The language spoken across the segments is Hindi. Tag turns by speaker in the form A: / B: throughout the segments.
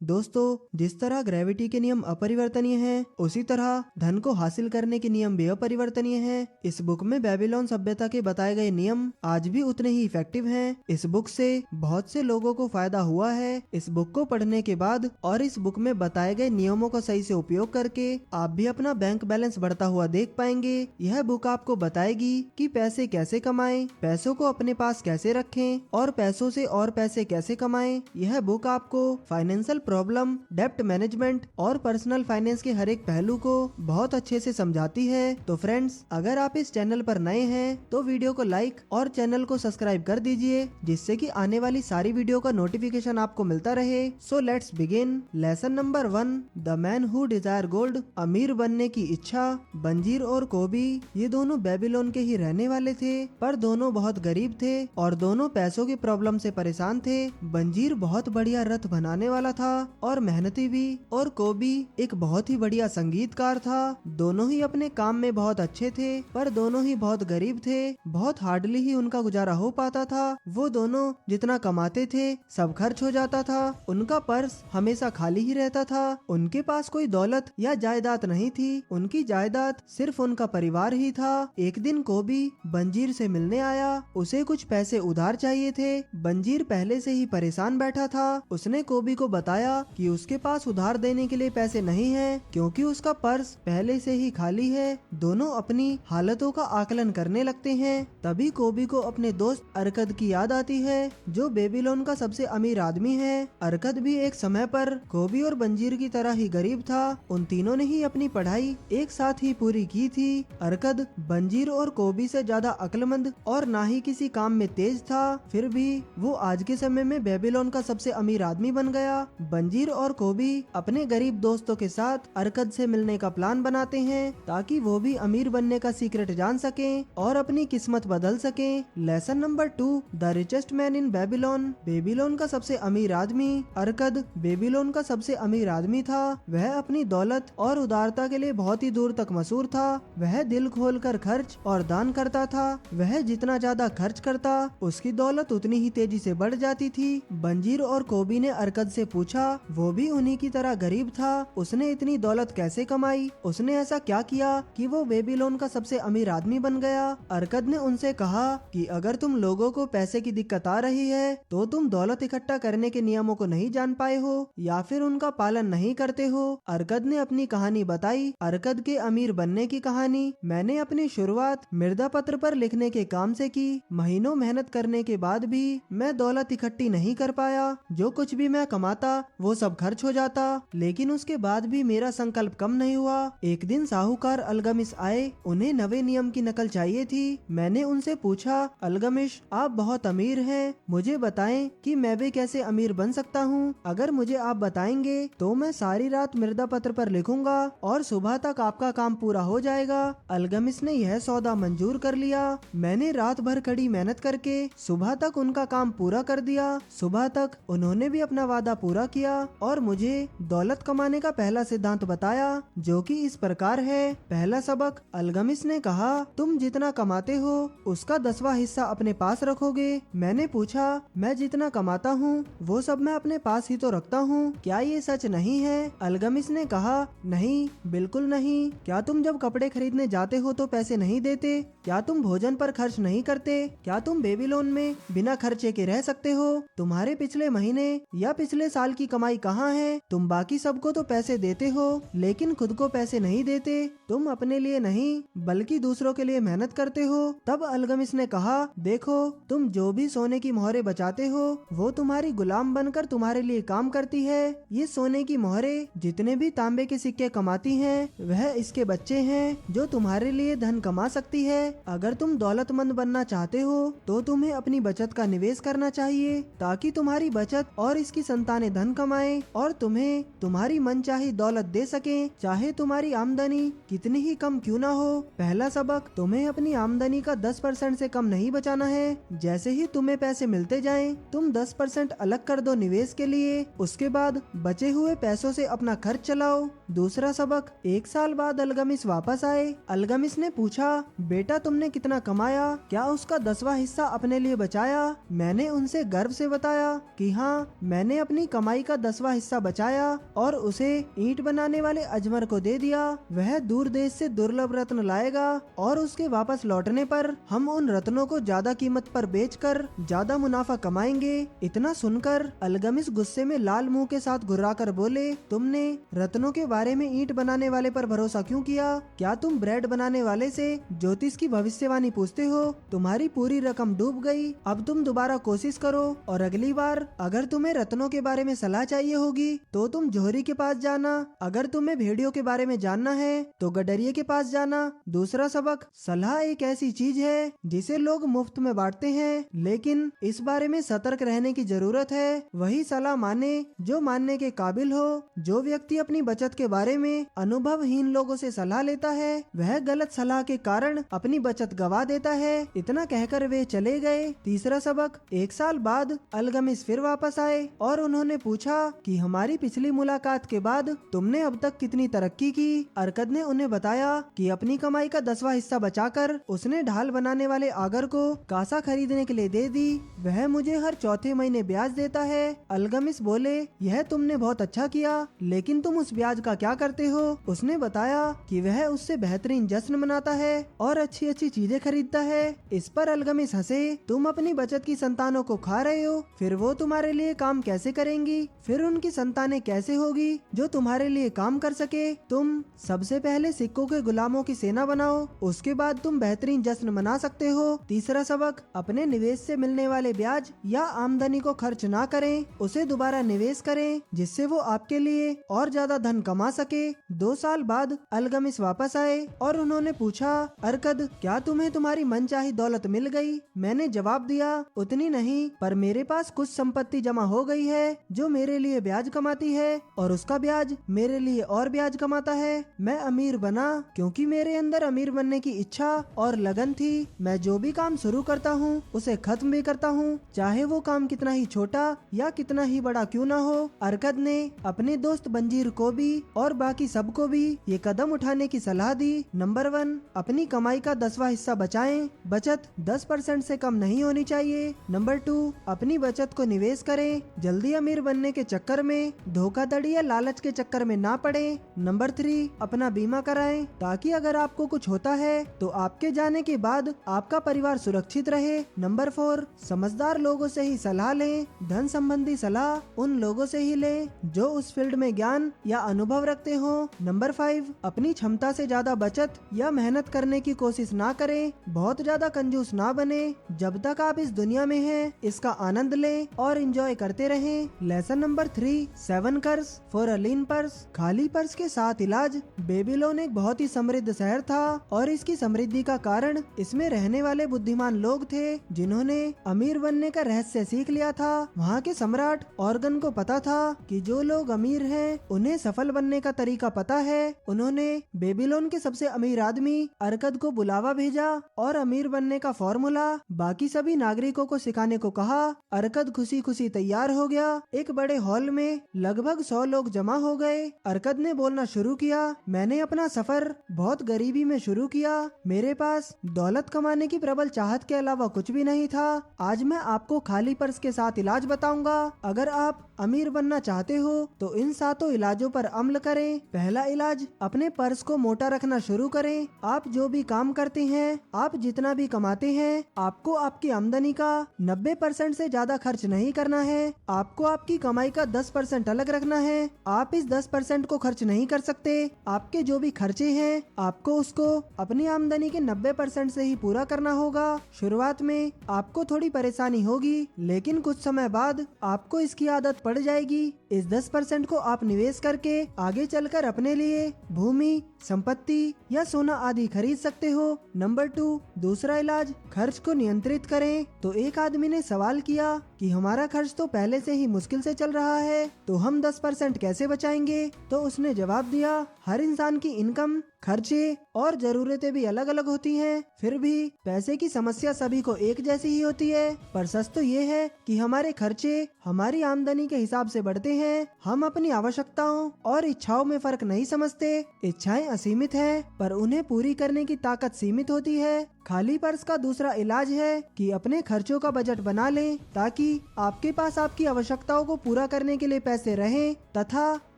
A: दोस्तों, जिस तरह ग्रेविटी के नियम अपरिवर्तनीय हैं, उसी तरह धन को हासिल करने के नियम भी अपरिवर्तनीय हैं। इस बुक में बेबीलोन सभ्यता के बताए गए नियम आज भी उतने ही इफेक्टिव हैं। इस बुक से बहुत से लोगों को फायदा हुआ है। इस बुक को पढ़ने के बाद और इस बुक में बताए गए नियमों का सही से उपयोग करके आप भी अपना बैंक बैलेंस बढ़ता हुआ देख पाएंगे। यह बुक आपको बताएगी कि पैसे कैसे कमाएं, पैसों को अपने पास कैसे रखें और पैसों से और पैसे कैसे कमाएं। यह बुक आपको फाइनेंशियल प्रॉब्लम, डेप्ट मैनेजमेंट और पर्सनल फाइनेंस के हर एक पहलू को बहुत अच्छे से समझाती है। तो फ्रेंड्स, अगर आप इस चैनल पर नए हैं तो वीडियो को लाइक और चैनल को सब्सक्राइब कर दीजिए, जिससे कि आने वाली सारी वीडियो का नोटिफिकेशन आपको मिलता रहे। So let's begin. Lesson number 1, the man who desire gold, अमीर बनने की इच्छा। बंजीर और कोबी ये दोनों बेबीलोन के ही रहने वाले थे, पर दोनों बहुत गरीब थे और दोनों पैसों की प्रॉब्लम से परेशान थे। बंजीर बहुत बढ़िया रथ बनाने वाला था और मेहनती भी, और कोबी एक बहुत ही बढ़िया संगीतकार था। दोनों ही अपने काम में बहुत अच्छे थे, पर दोनों ही बहुत गरीब थे। बहुत हार्डली ही उनका गुजारा हो पाता था। वो दोनों जितना कमाते थे सब खर्च हो जाता था। उनका पर्स हमेशा खाली ही रहता था। उनके पास कोई दौलत या जायदाद नहीं थी। उनकी जायदाद सिर्फ उनका परिवार ही था। एक दिन कोबी बंजीर से मिलने आया। उसे कुछ पैसे उधार चाहिए थे। बंजीर पहले से ही परेशान बैठा था। उसने कोबी को बताया कि उसके पास उधार देने के लिए पैसे नहीं हैं, क्योंकि उसका पर्स पहले से ही खाली है। दोनों अपनी हालतों का आकलन करने लगते हैं। तभी कोबी को अपने दोस्त अरकद की याद आती है, जो बेबीलोन का सबसे अमीर आदमी है। अरकद भी एक समय पर कोबी और बंजीर की तरह ही गरीब था। उन तीनों ने ही अपनी पढ़ाई एक साथ ही पूरी की थी। अरकद बंजीर और कोबी से ज्यादा अक्लमंद और ना ही किसी काम में तेज था। फिर भी वो आज के समय में बेबीलोन का सबसे अमीर आदमी बन गया। बंजीर और कोबी अपने गरीब दोस्तों के साथ अरकद से मिलने का प्लान बनाते हैं, ताकि वो भी अमीर बनने का सीक्रेट जान सकें और अपनी किस्मत बदल सकें। Lesson number 2, the richest man in Babylon. Babylon का सबसे अमीर आदमी अरकद बेबीलोन का सबसे अमीर आदमी था। वह अपनी दौलत और उदारता के लिए बहुत ही दूर तक मशहूर था। वह दिल खोलकर खर्च और दान करता था। वह जितना ज्यादा खर्च करता, उसकी दौलत उतनी ही तेजी से बढ़ जाती थी। बंजीर और कोबी ने अरकद से पूछा, वो भी उन्हीं की तरह गरीब था, उसने इतनी दौलत कैसे कमाई? उसने ऐसा क्या किया कि वो बेबीलोन का सबसे अमीर आदमी बन गया? अरकद ने उनसे कहा कि अगर तुम लोगों को पैसे की दिक्कत आ रही है, तो तुम दौलत इकट्ठा करने के नियमों को नहीं जान पाए हो या फिर उनका पालन नहीं करते हो। अरकद ने अपनी कहानी बताई। अरकद के अमीर बनने की कहानी मैंने अपनी शुरुआत मृदा पत्र पर लिखने के काम से की। महीनों मेहनत करने के बाद भी मैं दौलत इकट्ठी नहीं कर पाया। जो कुछ भी मैं कमाता वो सब खर्च हो जाता, लेकिन उसके बाद भी मेरा संकल्प कम नहीं हुआ। एक दिन साहूकार अलगमिश आए। उन्हें नवे नियम की नकल चाहिए थी। मैंने उनसे पूछा, अलगमिश, आप बहुत अमीर हैं, मुझे बताएं कि मैं भी कैसे अमीर बन सकता हूँ। अगर मुझे आप बताएंगे तो मैं सारी रात मृदा पत्र पर लिखूंगा और सुबह तक आपका काम पूरा हो जाएगा। अलगमिश ने यह सौदा मंजूर कर लिया। मैंने रात भर कड़ी मेहनत करके सुबह तक उनका काम पूरा कर दिया। सुबह तक उन्होंने भी अपना वादा पूरा किया और मुझे दौलत कमाने का पहला सिद्धांत बताया, जो कि इस प्रकार है। पहला सबक, अलगमिश ने कहा, तुम जितना कमाते हो उसका 10वां हिस्सा अपने पास रखोगे। मैंने पूछा, मैं जितना कमाता हूँ वो सब मैं अपने पास ही तो रखता हूँ, क्या ये सच नहीं है? अलगमिश ने कहा, नहीं, बिल्कुल नहीं। क्या तुम जब कपड़े खरीदने जाते हो तो पैसे नहीं देते? क्या तुम भोजन पर खर्च नहीं करते? क्या तुम बेबीलोन में बिना खर्चे के रह सकते हो? तुम्हारे पिछले महीने या पिछले साल की कमाई कहाँ है? तुम बाकी सबको तो पैसे देते हो, लेकिन खुद को पैसे नहीं देते। तुम अपने लिए नहीं बल्कि दूसरों के लिए मेहनत करते हो। तब अलगमिश ने कहा, देखो, तुम जो भी सोने की मोहरें बचाते हो वो तुम्हारी गुलाम बनकर तुम्हारे लिए काम करती है। ये सोने की मोहरें जितने भी तांबे के सिक्के कमाती हैं, वह इसके बच्चे हैं जो तुम्हारे लिए धन कमा सकती है। अगर तुम दौलतमंद बनना चाहते हो तो तुम्हें अपनी बचत का निवेश करना चाहिए, ताकि तुम्हारी बचत और इसकी संतानें धन कमाएं और तुम्हें तुम्हारी मनचाही दौलत दे सकें, चाहे तुम्हारी आमदनी कितनी ही कम क्यों ना हो। पहला सबक, तुम्हें अपनी आमदनी का 10% से कम नहीं बचाना है। जैसे ही तुम्हें पैसे मिलते जाएं, तुम 10% अलग कर दो निवेश के लिए। उसके बाद बचे हुए पैसों से अपना खर्च चलाओ। दूसरा सबक, 1 साल बाद अलगमिश वापस आए। अलगमिश ने पूछा, बेटा, तुमने कितना कमाया? क्या उसका 10वां हिस्सा अपने लिए बचाया? मैंने उनसे गर्व से बताया कि हाँ, मैंने अपनी कमाई का 10वां हिस्सा बचाया और उसे ईंट बनाने वाले अजमर को दे दिया। वह दूर देश से दुर्लभ रत्न लाएगा और उसके वापस लौटने पर हम उन रत्नों को ज्यादा कीमत पर बेचकर ज्यादा मुनाफा कमाएंगे। इतना सुनकर अलगमिस गुस्से में लाल मुंह के साथ घुर्राकर बोले, तुमने रत्नों के बारे में ईंट बनाने वाले पर भरोसा क्यों किया? क्या तुम ब्रेड बनाने वाले से ज्योतिष की भविष्यवाणी पूछते हो? तुम्हारी पूरी रकम डूब गई। अब तुम दोबारा कोशिश करो और अगली बार अगर तुम्हें रत्नों के बारे में सलाह चाहिए होगी तो तुम जोहरी के पास जाना। अगर तुम्हें भेड़ियों के बारे में जानना है तो गडरिये के पास जाना। दूसरा सबक, सलाह एक ऐसी चीज है जिसे लोग मुफ्त में बांटते हैं, लेकिन इस बारे में सतर्क रहने की जरूरत है। वही सलाह माने जो मानने के काबिल हो। जो व्यक्ति अपनी बचत के बारे में अनुभवहीन लोगों से सलाह लेता है वह गलत सलाह के कारण अपनी बचत गवा देता है। इतना कहकर वे चले गए। तीसरा सबक, 1 साल बाद अलगमिस फिर वापस आए और उन्होंने पूछा कि हमारी पिछली मुलाकात के बाद तुमने अब तक कितनी तरक्की की? अरकद ने उन्हें बताया कि अपनी कमाई का 10वां हिस्सा बचाकर उसने ढाल बनाने वाले आगर को कासा खरीदने के लिए दे दी। वह मुझे हर चौथे महीने ब्याज देता है। अलगमिस बोले, यह तुमने बहुत अच्छा किया, लेकिन तुम उस ब्याज का क्या करते हो? उसने बताया कि वह उससे बेहतरीन जश्न मनाता है और अच्छी अच्छी चीजें खरीदता है। इस पर अलगमिस हंसे, तुम अपनी बचत की संतानों को खा रहे हो, फिर वो तुम्हारे लिए काम कैसे करेंगी? फिर उनकी संतानें कैसे होगी जो तुम्हारे लिए काम कर सके? तुम सबसे पहले सिक्कों के गुलामों की सेना बनाओ, उसके बाद तुम बेहतरीन जश्न मना सकते हो। तीसरा सबक, अपने निवेश से मिलने वाले ब्याज या आमदनी को खर्च ना करें, उसे दोबारा निवेश करें जिससे वो आपके लिए और ज्यादा धन कमा सके। 2 साल बाद अलगमिस वापस आए और उन्होंने पूछा, अरकद, क्या तुम्हें तुम्हारी मनचाही दौलत मिल गई? मैंने जवाब दिया, उतनी नहीं, पर मेरे पास कुछ संपत्ति जमा हो गई है जो मेरे लिए ब्याज कमाती है और उसका ब्याज मेरे लिए और ब्याज कमाता है। मैं अमीर बना क्योंकि मेरे अंदर अमीर बनने की इच्छा और लगन थी। मैं जो भी काम शुरू करता हूँ उसे खत्म भी करता हूँ, चाहे वो काम कितना ही छोटा या कितना ही बड़ा क्यों ना हो। अरकद ने अपने दोस्त बंजीर को भी और बाकी सबको भी ये कदम उठाने की सलाह दी। नंबर 1, अपनी कमाई का 10वां हिस्सा बचाएं। बचत 10% से कम नहीं होनी चाहिए। नंबर 2, अपनी बचत को निवेश करें। जल्दी अमीर बनने के चक्कर में, धोखाधड़ी या लालच के चक्कर में ना पड़े। नंबर 3, अपना बीमा कराएं ताकि अगर आपको कुछ होता है तो आपके जाने के बाद आपका परिवार सुरक्षित रहे। नंबर 4, समझदार लोगों से ही सलाह लें। धन संबंधी सलाह उन लोगों से ही लें जो उस फील्ड में ज्ञान या अनुभव रखते हो। नंबर 5, अपनी क्षमता से ज्यादा बचत या मेहनत करने की कोशिश ना करें। बहुत ज्यादा कंजूस ना बने। जब तक आप इस दुनिया में हैं, इसका आनंद लें और एंजॉय करते रहें। Lesson number 3, 7 cures for a lean purse. खाली पर्स के साथ इलाज। बेबीलोन एक बहुत ही समृद्ध शहर था और इसकी समृद्धि का कारण इसमें रहने वाले बुद्धिमान लोग थे जिन्होंने अमीर बनने का रहस्य सीख लिया था। वहाँ के सम्राट ऑर्गन को पता था कि जो लोग अमीर हैं उन्हें सफल बनने का तरीका पता है। उन्होंने बेबीलोन के सबसे अमीर आदमी अरकद को बुलावा भेजा और अमीर बनने का फॉर्मूला बाकी सभी नागरिकों को सिखाने को कहा। अरकद खुशी खुशी तैयार हो गया। एक बड़े हॉल में लगभग 100 लोग जमा हो गए। अरकद ने बोलना शुरू किया, मैंने अपना सफर बहुत गरीबी में शुरू किया। मेरे पास दौलत कमाने की प्रबल चाहत के अलावा कुछ भी नहीं था। आज मैं आपको खाली पर्स के साथ इलाज बताऊंगा। अगर आप अमीर बनना चाहते हो तो इन 7 इलाजों पर अमल करें। पहला इलाज, अपने पर्स को मोटा रखना शुरू करें। आप जो भी काम करते हैं, आप जितना भी कमाते हैं, आपको आपकी आमदनी का 90% से ज्यादा खर्च नहीं करना है। आपको आपकी कमाई का 10% अलग रखना है। आप इस 10% को खर्च नहीं कर सकते। आपके जो भी खर्चे हैं, आपको उसको अपनी आमदनी के 90% से ही पूरा करना होगा। शुरुआत में आपको थोड़ी परेशानी होगी, लेकिन कुछ समय बाद आपको इसकी आदत पड़ जाएगी। इस 10% को आप निवेश करके आगे चलकर अपने लिए भूमि, संपत्ति या सोना आदि खरीद सकते हो। नंबर 2, दूसरा इलाज, खर्च को नियंत्रित करें। तो एक आदमी ने सवाल किया कि हमारा खर्च तो पहले से ही मुश्किल से चल रहा है, तो हम 10% कैसे बचाएंगे? तो उसने जवाब दिया, हर इंसान की इनकम, खर्चे और जरूरतें भी अलग अलग होती हैं। फिर भी पैसे की समस्या सभी को एक जैसी ही होती है। पर सच तो ये है कि हमारे खर्चे हमारी आमदनी के हिसाब से बढ़ते हैं हम अपनी आवश्यकताओं और इच्छाओं में फर्क नहीं समझते। इच्छाएं असीमित है पर उन्हें पूरी करने की ताकत सीमित होती है। खाली पर्स का दूसरा इलाज है कि अपने खर्चों का बजट बना लें ताकि आपके पास आपकी आवश्यकताओं को पूरा करने के लिए पैसे रहें तथा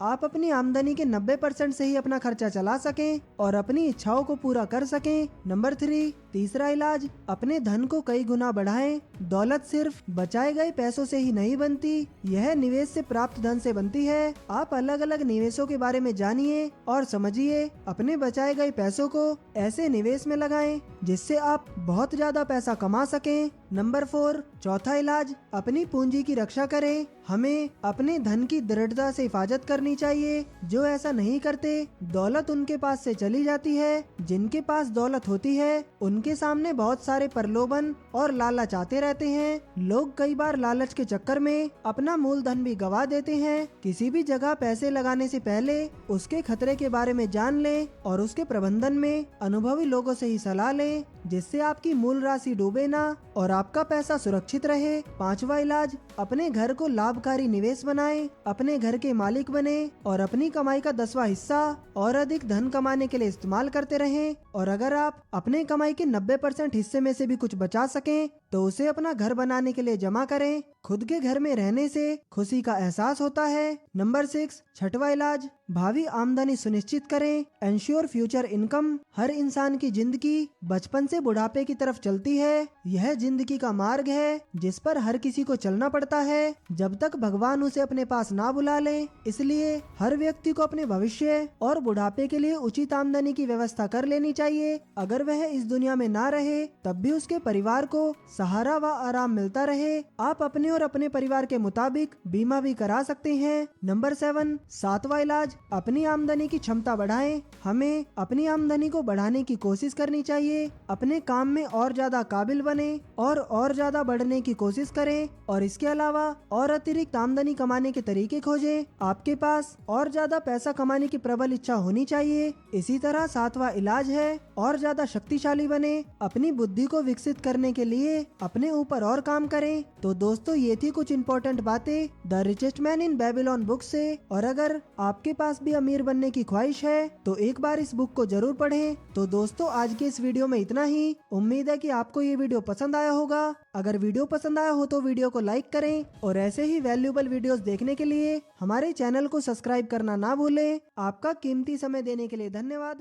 A: आप अपनी आमदनी के 90% से ही अपना खर्चा चला सकें और अपनी इच्छाओं को पूरा कर सकें। नंबर 3, तीसरा इलाज, अपने धन को कई गुना बढ़ाएं। दौलत सिर्फ बचाए गए पैसों से ही नहीं बनती, यह निवेश से प्राप्त धन से बनती है। आप अलग अलग निवेशों के बारे में जानिए और समझिए। अपने बचाए गए पैसों को ऐसे निवेश में लगाएं जिससे आप बहुत ज्यादा पैसा कमा सकें। नंबर 4, चौथा इलाज, अपनी पूंजी की रक्षा करें। हमें अपने धन की दृढ़ता से हिफाजत करनी चाहिए। जो ऐसा नहीं करते दौलत उनके पास से चली जाती है। जिनके पास दौलत होती है उनके सामने बहुत सारे प्रलोभन और लालच आते रहते हैं। लोग कई बार लालच के चक्कर में अपना मूलधन भी गवा देते हैं। किसी भी जगह पैसे लगाने से पहले उसके खतरे के बारे में जान लें और उसके प्रबंधन में अनुभवी लोगों से ही सलाह लें जिससे आपकी मूल राशि डूबे ना और आपका पैसा सुरक्षित रहे। पांचवा इलाज, अपने घर को लाभकारी निवेश बनाएं। अपने घर के मालिक बने और अपनी कमाई का 10वां हिस्सा और अधिक धन कमाने के लिए इस्तेमाल करते रहें। और अगर आप अपने कमाई के 90% हिस्से में से भी कुछ बचा सकें तो उसे अपना घर बनाने के लिए जमा करें। खुद के घर में रहने से खुशी का एहसास होता है। नंबर 6, छठवां इलाज, भावी आमदनी सुनिश्चित करें। Ensure future income. हर इंसान की जिंदगी बचपन से बुढ़ापे की तरफ चलती है। यह जिंदगी का मार्ग है जिस पर हर किसी को चलना पड़ता है जब तक भगवान उसे अपने पास ना बुला ले। इसलिए हर व्यक्ति को अपने भविष्य और बुढ़ापे के लिए उचित आमदनी की व्यवस्था कर लेनी चाहिए। अगर वह इस दुनिया में ना रहे तब भी उसके परिवार को सहारा व आराम मिलता रहे। आप अपने और अपने परिवार के मुताबिक बीमा भी करा सकते हैं। नंबर 7, सातवां इलाज, अपनी आमदनी की क्षमता बढ़ाएं। हमें अपनी आमदनी को बढ़ाने की कोशिश करनी चाहिए। अपने काम में और ज्यादा काबिल बने और ज्यादा बढ़ने की कोशिश करें और इसके अलावा और अतिरिक्त आमदनी कमाने के तरीके खोजें। आपके पास और ज्यादा पैसा कमाने की प्रबल इच्छा होनी चाहिए। इसी तरह सातवां इलाज है और ज्यादा शक्तिशाली बने। अपनी बुद्धि को विकसित करने के लिए अपने ऊपर और काम करें। तो दोस्तों ये थी कुछ इम्पोर्टेंट बातें the richest man in Babylon book से। और अगर आपके पास भी अमीर बनने की ख्वाहिश है तो एक बार इस बुक को जरूर पढ़ें। तो दोस्तों आज के इस वीडियो में इतना ही। उम्मीद है कि आपको ये वीडियो पसंद आया होगा। अगर वीडियो पसंद आया हो तो वीडियो को लाइक करें और ऐसे ही वैल्यूएबल वीडियोस देखने के लिए हमारे चैनल को सब्सक्राइब करना ना भूलें। आपका कीमती समय देने के लिए धन्यवाद।